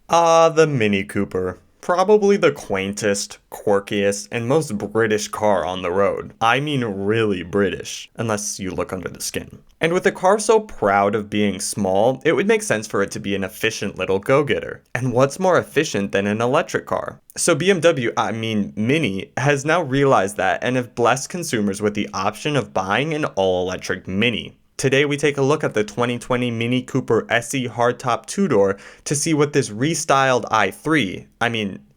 The Mini Cooper. Probably the quaintest, quirkiest, and most British car on the road. I mean really British, unless you look under the skin. And with a car so proud of being small, it would make sense for it to be an efficient little go-getter. And what's more efficient than an electric car? So Mini, has now realized that and have blessed consumers with the option of buying an all-electric Mini. Today we take a look at the 2020 Mini Cooper SE Hardtop two-door to see what this restyled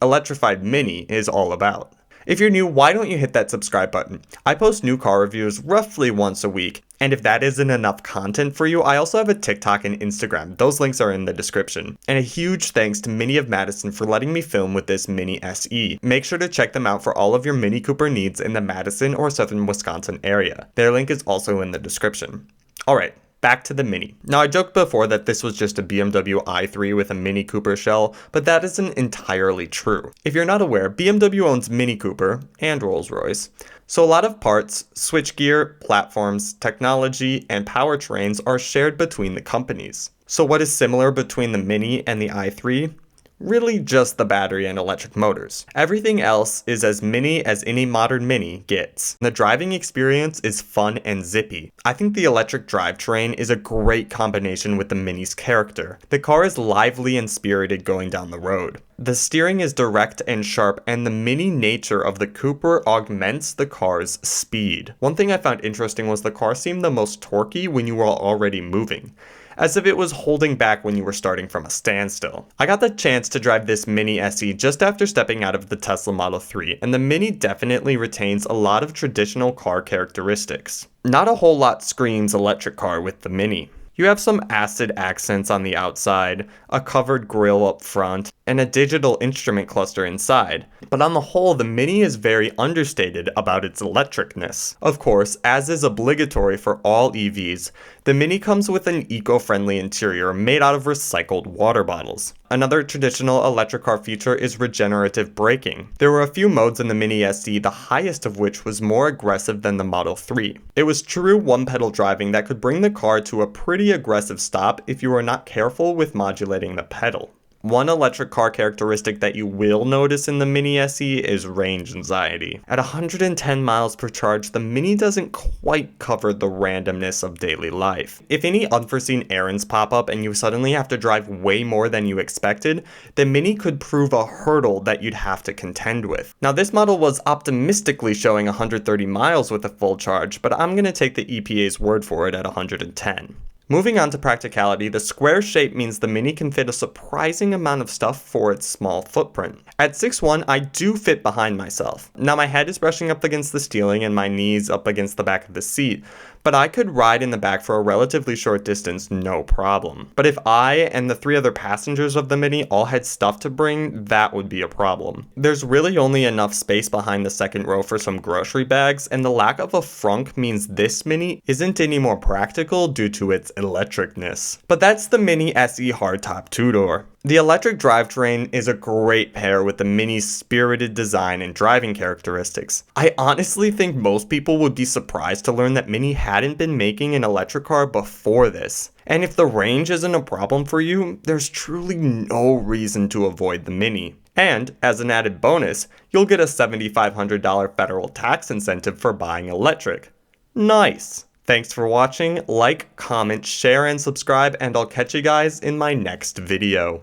electrified Mini is all about. If you're new, why don't you hit that subscribe button? I post new car reviews roughly once a week, and if that isn't enough content for you, I also have a TikTok and Instagram. Those links are in the description. And a huge thanks to Mini of Madison for letting me film with this Mini SE. Make sure to check them out for all of your Mini Cooper needs in the Madison or southern Wisconsin area. Their link is also in the description. Alright, back to the Mini. Now I joked before that this was just a BMW i3 with a Mini Cooper shell, but that isn't entirely true. If you're not aware, BMW owns Mini Cooper and Rolls-Royce, so a lot of parts, switchgear, platforms, technology, and powertrains are shared between the companies. So what is similar between the Mini and the i3? Really just the battery and electric motors. Everything else is as mini as any modern Mini gets. The driving experience is fun and zippy. I think the electric drivetrain is a great combination with the Mini's character. The car is lively and spirited going down the road. The steering is direct and sharp, and the mini nature of the Cooper augments the car's speed. One thing I found interesting was the car seemed the most torquey when you were already moving, as if it was holding back when you were starting from a standstill. I got the chance to drive this Mini SE just after stepping out of the Tesla Model 3, and the Mini definitely retains a lot of traditional car characteristics. Not a whole lot screams electric car with the Mini. You have some acid accents on the outside, a covered grille up front, and a digital instrument cluster inside. But on the whole, the Mini is very understated about its electricness. Of course, as is obligatory for all EVs, the Mini comes with an eco-friendly interior made out of recycled water bottles. Another traditional electric car feature is regenerative braking. There were a few modes in the Mini SE, the highest of which was more aggressive than the Model 3. It was true one-pedal driving that could bring the car to a pretty aggressive stop if you were not careful with modulating the pedal. One electric car characteristic that you will notice in the Mini SE is range anxiety. At 110 miles per charge, the Mini doesn't quite cover the randomness of daily life. If any unforeseen errands pop up and you suddenly have to drive way more than you expected, the Mini could prove a hurdle that you'd have to contend with. Now this model was optimistically showing 130 miles with a full charge, but I'm going to take the EPA's word for it at 110. Moving on to practicality, the square shape means the Mini can fit a surprising amount of stuff for its small footprint. At 6'1", I do fit behind myself. Now my head is brushing up against the steering and my knees up against the back of the seat, but I could ride in the back for a relatively short distance, no problem. But if I and the 3 other passengers of the Mini all had stuff to bring, that would be a problem. There's really only enough space behind the second row for some grocery bags, and the lack of a frunk means this Mini isn't any more practical due to its electricness. But that's the Mini SE Hardtop two-door. The electric drivetrain is a great pair with the Mini's spirited design and driving characteristics. I honestly think most people would be surprised to learn that Mini hadn't been making an electric car before this. And if the range isn't a problem for you, there's truly no reason to avoid the Mini. And, as an added bonus, you'll get a $7,500 federal tax incentive for buying electric. Nice! Thanks for watching, like, comment, share, and subscribe, and I'll catch you guys in my next video.